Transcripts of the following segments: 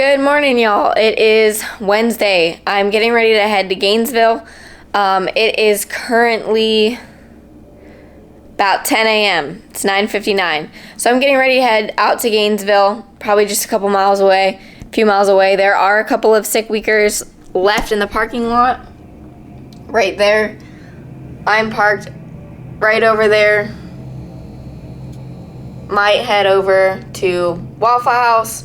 Good morning, y'all. It is Wednesday. I'm getting ready to head to Gainesville. It is currently about 10 a.m. It's 9:59. So I'm getting ready to head out to Gainesville, probably just a few miles away. There are a couple of sick weekers left in the parking lot. Right there. I'm parked right over there. Might head over to Waffle House,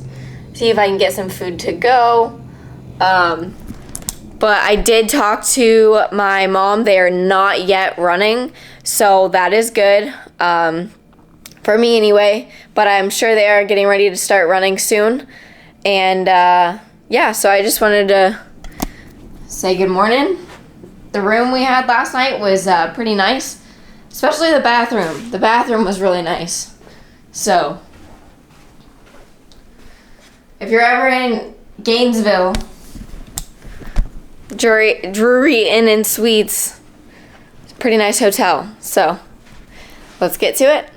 see if I can get some food to go. But I did talk to my mom. They are not yet running, so that is good, for me anyway. But I'm sure they are getting ready to start running soon. And yeah, so I just wanted to say good morning. The room we had last night was pretty nice, especially the bathroom. The bathroom was really nice. So if you're ever in Gainesville, Drury Inn and Suites, it's a pretty nice hotel. So let's get to it.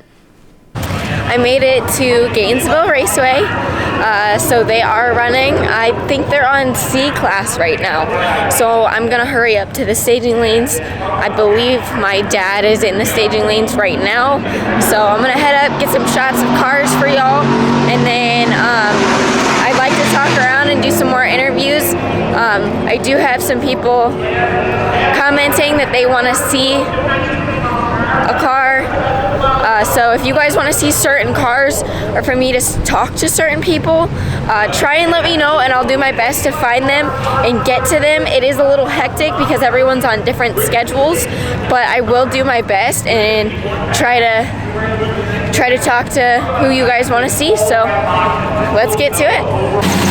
I made it to Gainesville Raceway. So they are running. I think they're on C class right now. So I'm gonna hurry up to the staging lanes. I believe my dad is in the staging lanes right now. So I'm gonna head up, get some shots of cars for y'all, and then I'd like to talk around and do some more interviews. I do have some people commenting that they want to see a car. So if you guys want to see certain cars or for me to talk to certain people, try and let me know and I'll do my best to find them and get to them. It is a little hectic because everyone's on different schedules, but I will do my best and try to talk to who you guys want to see. So let's get to it.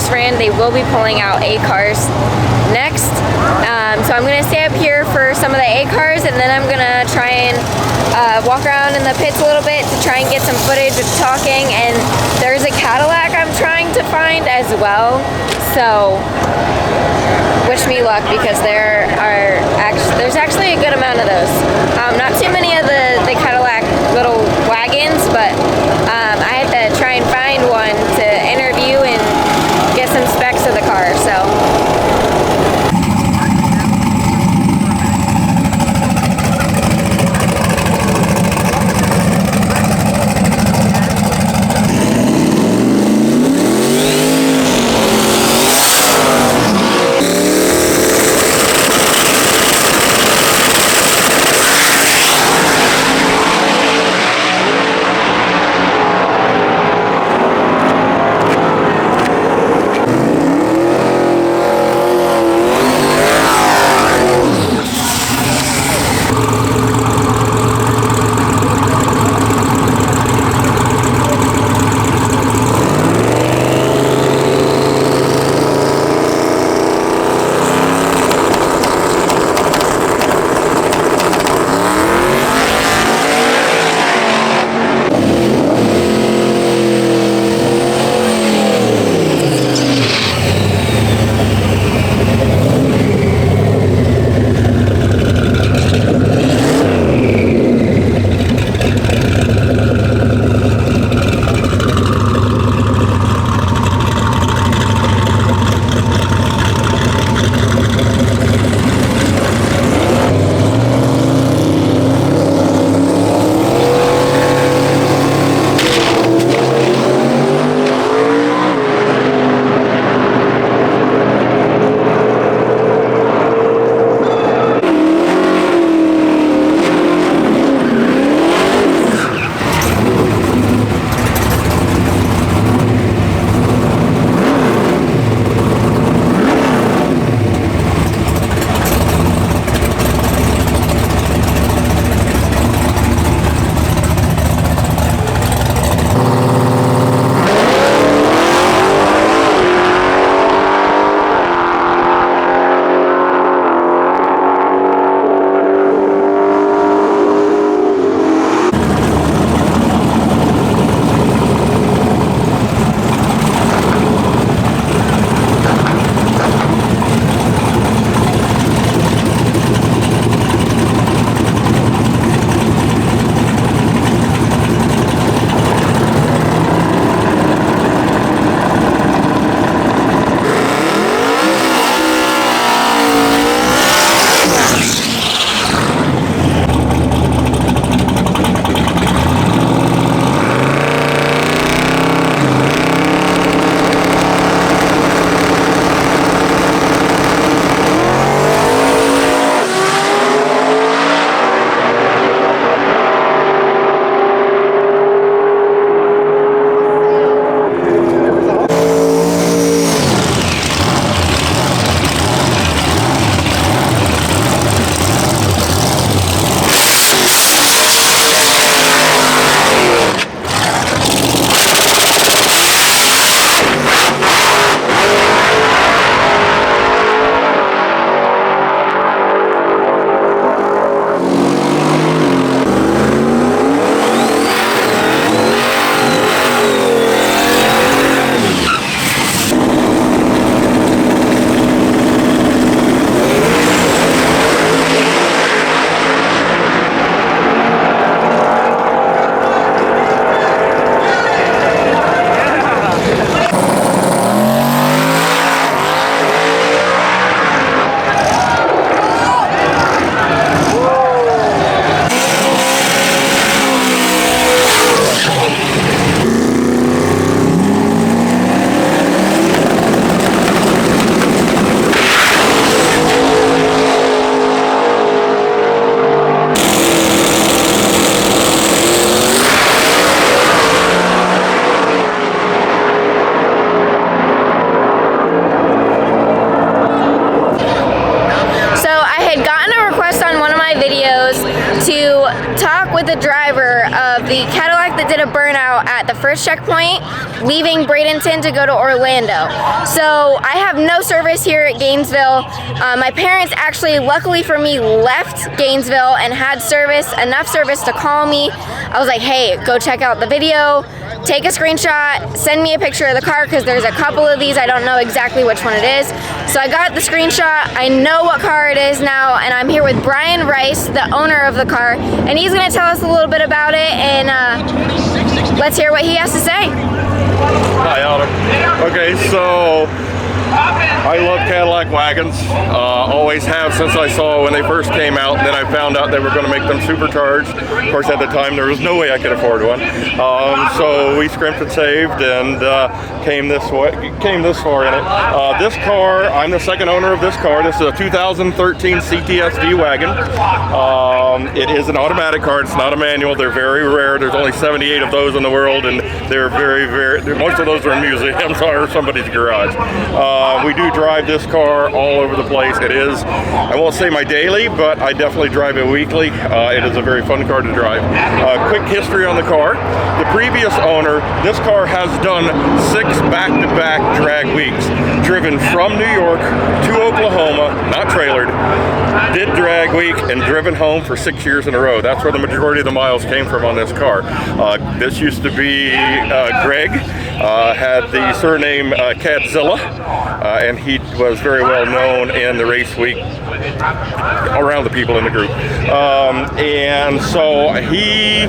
just ran, they will be pulling out A cars next. So I'm gonna stay up here for some of the A cars, and then I'm gonna try and walk around in the pits a little bit to try and get some footage of talking. And there's a Cadillac I'm trying to find as well. So wish me luck, because there's actually a good amount of those. Not too many of the Cadillac little wagons, but I had to try and find one to interview and get some specs of the car. So. with the driver of the Cadillac that did a burnout at the first checkpoint. leaving Bradenton to go to Orlando. So I have no service here at Gainesville. My parents actually, luckily for me, left Gainesville and had service, enough service to call me. I was like, hey, go check out the video, take a screenshot, send me a picture of the car, because there's a couple of these, I don't know exactly which one it is. So I got the screenshot, I know what car it is now, and I'm here with Brian Rice, the owner of the car, and he's gonna tell us a little bit about it, and let's hear what he has to say. Hi, Adam. Okay, so I love Cadillac wagons, always have since I saw when they first came out, and then I found out they were going to make them supercharged. Of course, at the time there was no way I could afford one, so we scrimped and saved and came this far in it. This car, I'm the second owner of this car. This is a 2013 CTSV wagon. It is an automatic car, it's not a manual. They're very rare. There's only 78 of those in the world, and they're very, most of those are in museums or somebody's garage. We do drive this car all over the place. It is, I won't say my daily, but I definitely drive it weekly. It is a very fun car to drive. Quick history on the car. The previous owner, this car has done 6 back-to-back drag weeks, driven from New York to Oklahoma, not trailered, did drag week, and driven home for 6 years in a row. That's where the majority of the miles came from on this car. This used to be Greg, had the surname Cadzilla, and he was very well known in the race week around the people in the group. And so he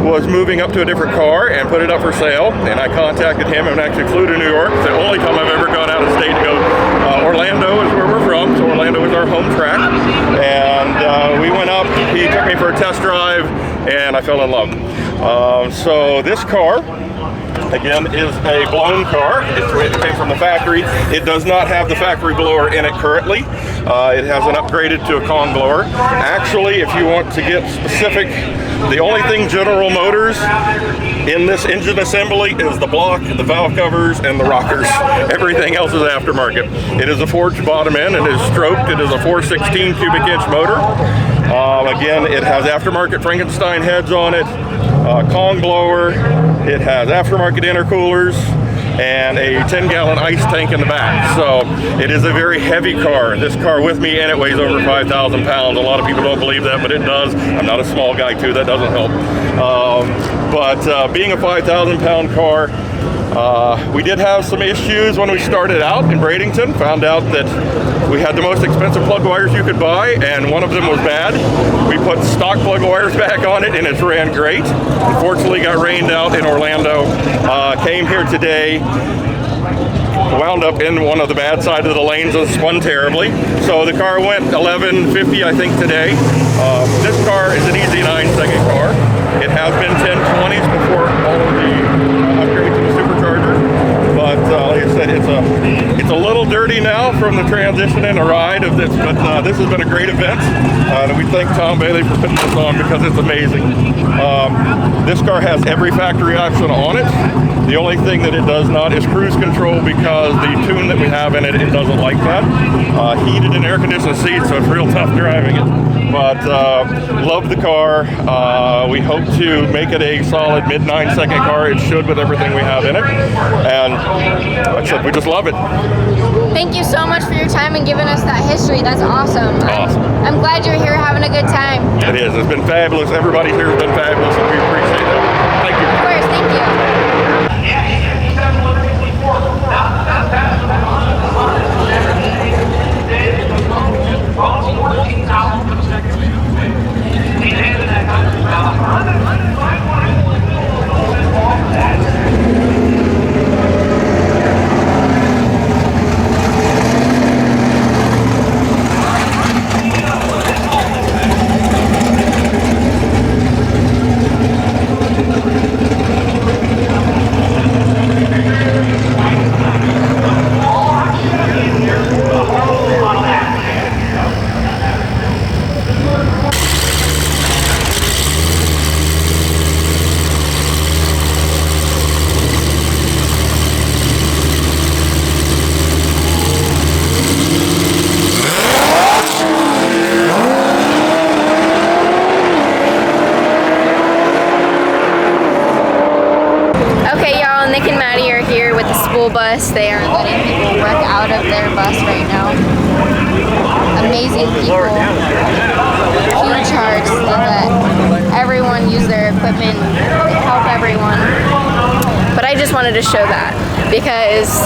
was moving up to a different car and put it up for sale, and I contacted him and actually flew to New York. It's the only time I've ever gone out of state to go. Orlando is where we're from, so Orlando is our home track, and we went up. He took me for a test drive, and I fell in love. So this car, again, is a blown car. It came from the factory. It does not have the factory blower in it currently. It has an upgraded to a Kong blower. Actually, if you want to get specific, the only thing General Motors in this engine assembly is the block, the valve covers, and the rockers. Everything else is aftermarket. It is a forged bottom end. It is stroked. It is a 416 cubic inch motor. Again, it has aftermarket Frankenstein heads on it, Kong blower. It has aftermarket intercoolers and a 10-gallon ice tank in the back. So it is a very heavy car. This car with me and it weighs over 5,000 pounds. A lot of people don't believe that, but it does. I'm not a small guy too, that doesn't help. But being a 5,000 pound car, we did have some issues when we started out in Bradenton. Found out that we had the most expensive plug wires you could buy, and one of them was bad. We put stock plug wires back on it, and it ran great. Unfortunately, got rained out in Orlando. Came here today, wound up in one of the bad side of the lanes and spun terribly. So the car went 1150, I think, today. This car is an easy 9-second car. It has been 1020s before all of the upgrades to the supercharger. But like I said, it's a little dirty now from the transition and the ride of this. But this has been a great event, and we thank Tom Bailey for putting this on because it's amazing. This car has every factory option on it. The only thing that it does not is cruise control, because the tune that we have in it, it doesn't like that. Heated and air conditioned seats, so it's real tough driving it. But love the car. We hope to make it a solid mid 9-second car. It should, with everything we have in it. And like I said, we just love it. Thank you so much for your time and giving us that history. That's awesome. Awesome. I'm glad you're here having a good time. It is. It's been fabulous. Everybody here has been fabulous, and we appreciate it. Thank you. Of course. Thank you. to show that, because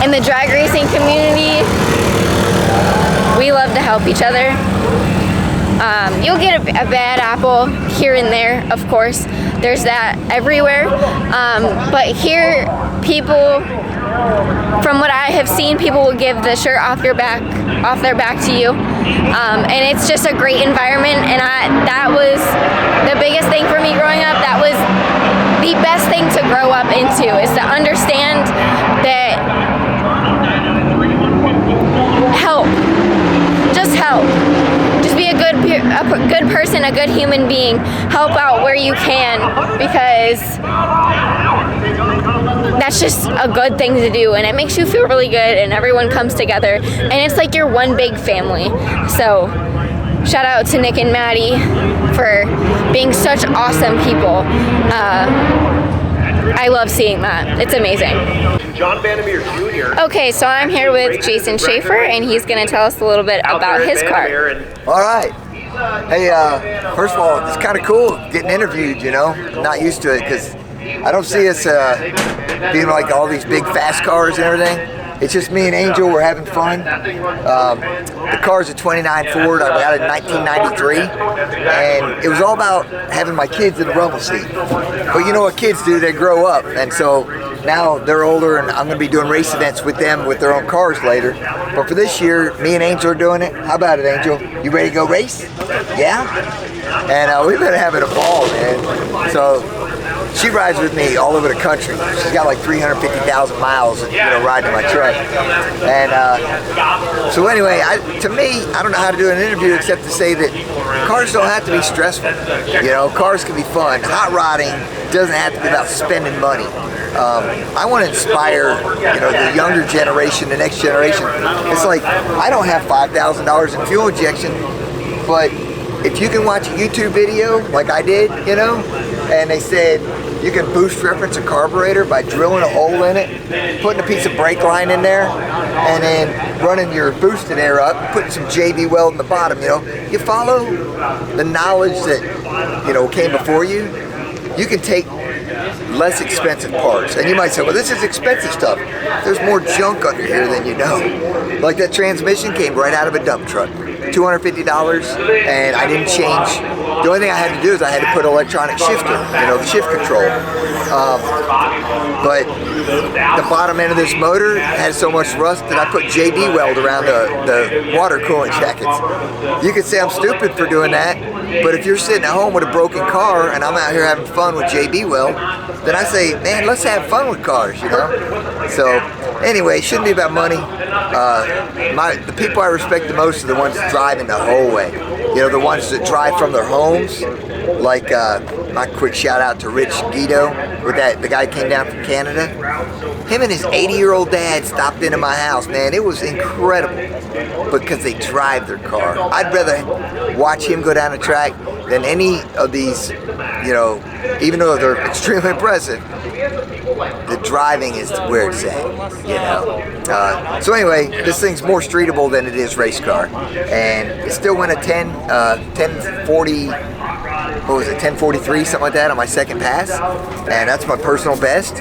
in the drag racing community, we love to help each other. You'll get a bad apple here and there, of course. There's that everywhere. But here, people, from what I have seen, people will give the shirt off their back to you. And it's just a great environment. And that was the biggest thing for me growing up. That was the best thing to grow up into, is to understand that help. Just help. Just be a good person, a good human being. Help out where you can, because that's just a good thing to do, and it makes you feel really good, and everyone comes together, and it's like you're one big family. So shout out to Nick and Maddie for being such awesome people. I love seeing that. It's amazing. John Vandermeer Jr. Okay, so I'm here with Jason Schaefer, and he's going to tell us a little bit about his car. All right. Hey, first of all, it's kind of cool getting interviewed, you know. I'm not used to it because I don't see us being like all these big fast cars and everything. It's just me and Angel. We're having fun. The car's a 29 Ford. I got it in 1993. And it was all about having my kids in the rumble seat. But you know what kids do? They grow up. And so now they're older, and I'm going to be doing race events with them with their own cars later. But for this year, me and Angel are doing it. How about it, Angel? You ready to go race? Yeah? And we've been having a ball, man. So she rides with me all over the country. She's got like 350,000 miles, you know, riding in my truck. And so anyway, to me, I don't know how to do an interview except to say that cars don't have to be stressful. You know, cars can be fun. Hot rodding doesn't have to be about spending money. I want to inspire, you know, the younger generation, the next generation. It's like, I don't have $5,000 in fuel injection, but if you can watch a YouTube video like I did, you know, and they said you can boost reference a carburetor by drilling a hole in it, putting a piece of brake line in there, and then running your boosted air up, putting some JB weld in the bottom, you know. You follow the knowledge that, you know, came before you, you can take less expensive parts. And you might say, well, this is expensive stuff. There's more junk under here than you know. Like that transmission came right out of a dump truck. $250, and I didn't change. The only thing I had to do is I had to put electronic shifter, you know, the shift control. But the bottom end of this motor has so much rust that I put JB weld around the water coolant jackets. You could say I'm stupid for doing that, but if you're sitting at home with a broken car and I'm out here having fun with JB weld, then I say, man, let's have fun with cars, you know? So anyway, it shouldn't be about money. The people I respect the most are the ones that drive in the whole way. You know, the ones that drive from their homes. Like, my quick shout out to Rich Guido, with the guy came down from Canada. Him and his 80-year-old dad stopped into my house, man. It was incredible because they drive their car. I'd rather watch him go down the track than any of these, you know, even though they're extremely impressive. The driving is where it's at, you know. So anyway, this thing's more streetable than it is race car, and it still went a 1040. What was it, 1043, something like that on my second pass, and that's my personal best.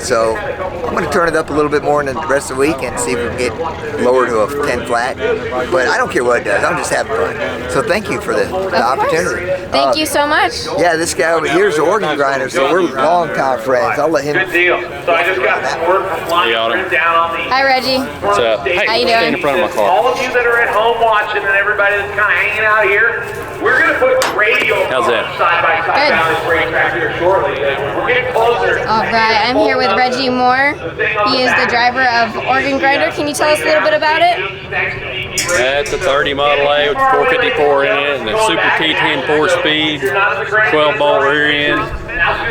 So I'm going to turn it up a little bit more in the rest of the week and see if we can get lower to a 10 flat. But I don't care what it does, I'm just having fun. So thank you for the opportunity. Thank you so much. Yeah, this guy over here is an organ grinder, so we're longtime friends. I'll let him. Good deal. So I just got word from London down on the. Hi, Reggie. What's up? Hey, how you doing? Stand in front of my car. All of you that are at home watching and everybody that's kind of hanging out here, we're going to put radio How's that? side by side Good. down this racetrack here shortly. We're getting closer. All right, I'm here with Reggie Moore. He is the driver of Organ Grinder. Can you tell us a little bit about it? It's a 30 Model A with 454 in it and a Super T10 4-speed, 12-bolt rear end.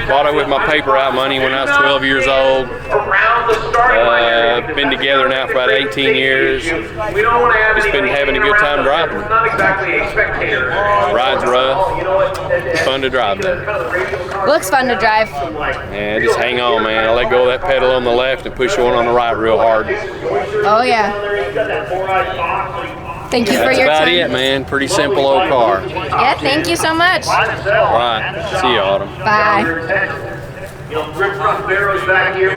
Bought it with my paper out money when I was 12 years old. Been together now for about 18 years. Just been having a good time driving. Ride's rough. Fun to drive though. Looks fun to drive. Yeah, just hang on, man. I let go of that pedal on the left and push one on the right real hard. Oh yeah. Thank you for your That's about time. it, man. Pretty simple old car. Yeah, thank you so much. All right. See you, Autumn. Bye. You know, Rip Rough Barrow's back here.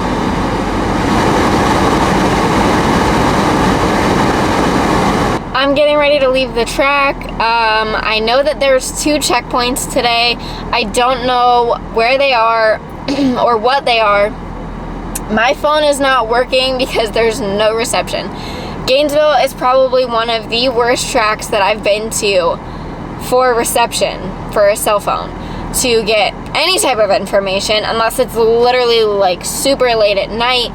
I'm getting ready to leave the track. I know that there's 2 checkpoints today. I don't know where they are or what they are. My phone is not working because there's no reception. Gainesville is probably one of the worst tracks that I've been to for reception for a cell phone to get any type of information, unless it's literally like super late at night.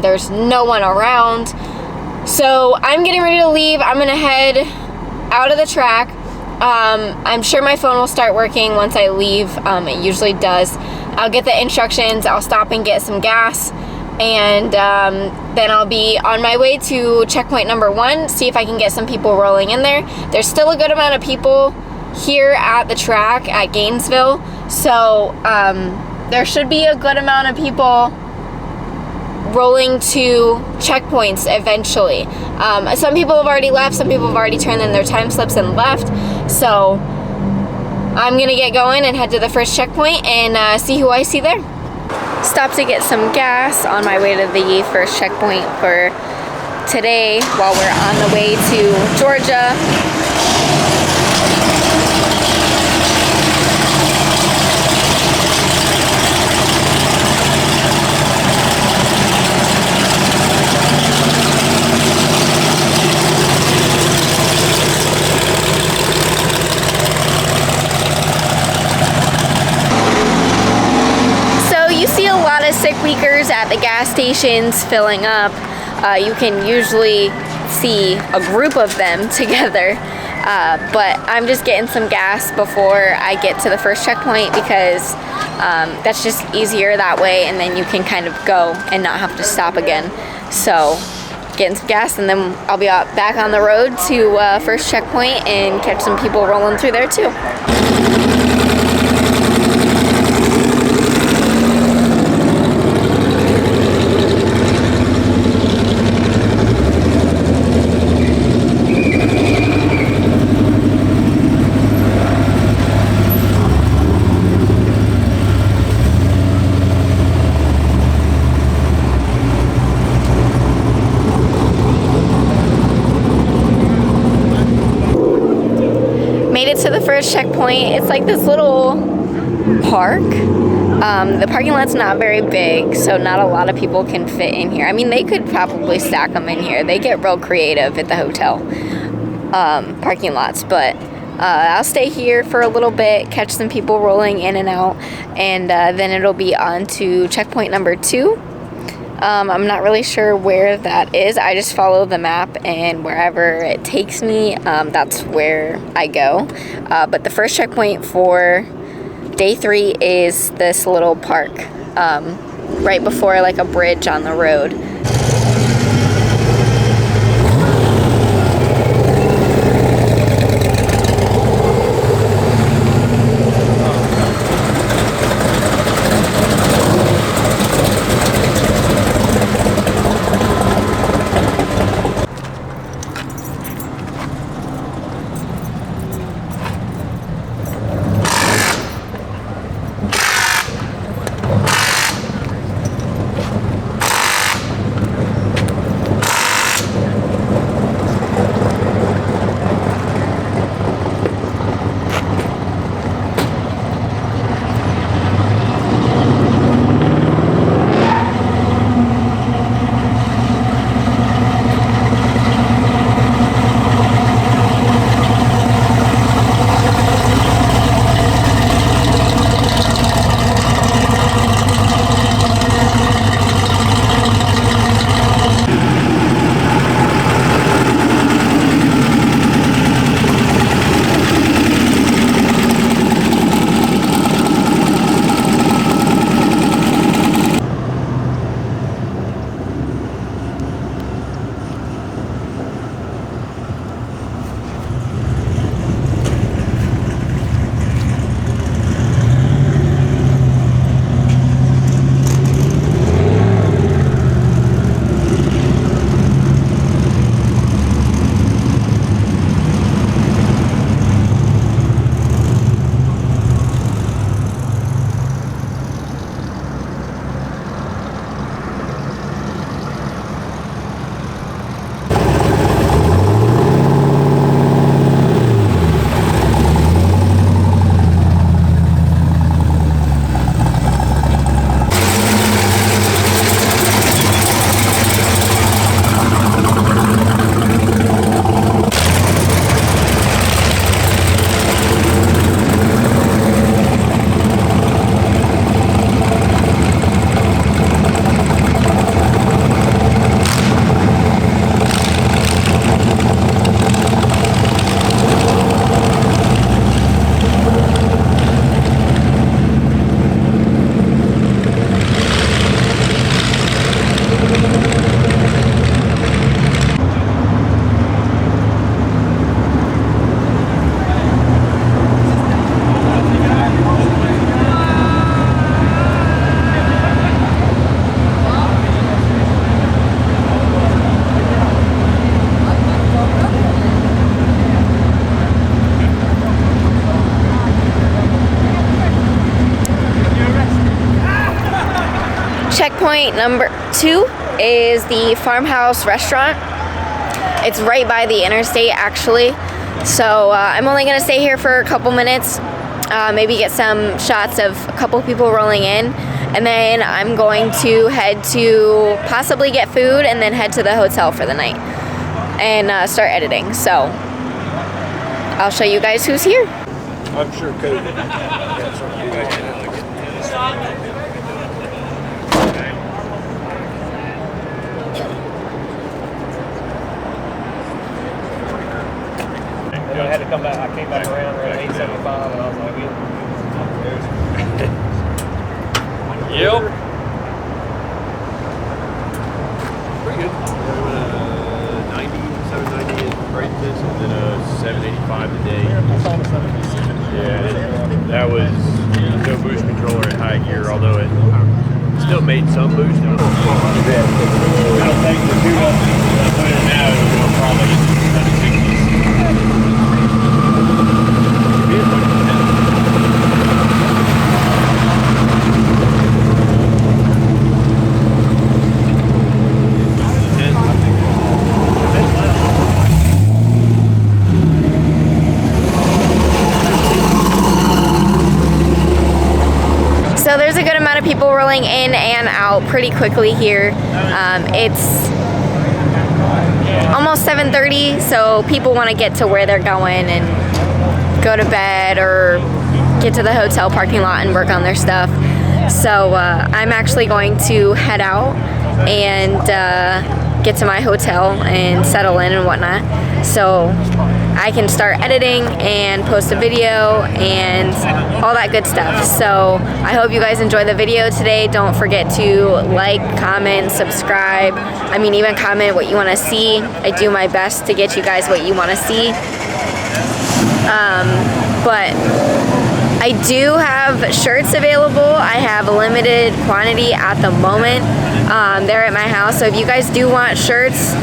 There's no one around. So I'm getting ready to leave. I'm gonna head out of the track. I'm sure my phone will start working once I leave. It usually does. I'll get the instructions. I'll stop and get some gas, and then I'll be on my way to checkpoint number 1, see if I can get some people rolling in there. There's still a good amount of people here at the track at Gainesville, so there should be a good amount of people rolling to checkpoints eventually. Some people have already left, some people have already turned in their time slips and left, so I'm gonna get going and head to the first checkpoint and see who I see there. Stopped to get some gas on my way to the first checkpoint for today while we're on the way to Georgia. Sick weekers at the gas stations filling up. You can usually see a group of them together, but I'm just getting some gas before I get to the first checkpoint because that's just easier that way, and then you can kind of go and not have to stop again. So getting some gas, and then I'll be back on the road to first checkpoint and catch some people rolling through there too. To the first checkpoint. It's like this little park. The parking lot's not very big, so not a lot of people can fit in here. I mean, they could probably stack them in here. They get real creative at the hotel parking lots, but I'll stay here for a little bit, catch some people rolling in and out, and then it'll be on to checkpoint number 2. I'm not really sure where that is. I just follow the map, and wherever it takes me, that's where I go. But the first checkpoint for day 3 is this little park, right before like a bridge on the road. Checkpoint number 2 is the Farmhouse Restaurant. It's right by the interstate, actually. So I'm only gonna stay here for a couple minutes, maybe get some shots of a couple people rolling in, and then I'm going to head to possibly get food and then head to the hotel for the night and start editing. So I'll show you guys who's here. I'm sure Cody. I had to come back. I came back around at 8:75, and I was like, Yep. Pretty good. 90, 790 in Bradenton, and then 785 today. Yeah, that was no boost controller in high gear, although it still made some boost. I don't think the two of them put it now is going to probably get to the 60s. So there's a good amount of people rolling in and out pretty quickly here. It's almost 7:30, so people want to get to where they're going and go to bed or get to the hotel parking lot and work on their stuff. So I'm actually going to head out and get to my hotel and settle in and whatnot, so I can start editing and post a video and all that good stuff. So I hope you guys enjoy the video today. Don't forget to like, comment, subscribe. I mean, even comment what you want to see. I do my best to get you guys what you want to see. But I do have shirts available. I have a limited quantity at the moment. They're at my house, so if you guys do want shirts,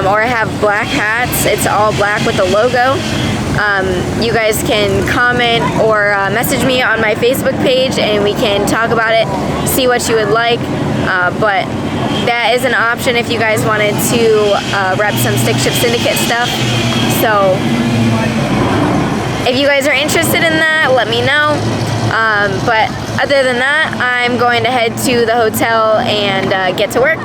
or I have black hats, it's all black with the logo. You guys can comment or message me on my Facebook page and we can talk about it, see what you would like. But that is an option if you guys wanted to rep some Stick Shift Syndicate stuff. So if you guys are interested in that, let me know. But other than that, I'm going to head to the hotel and get to work.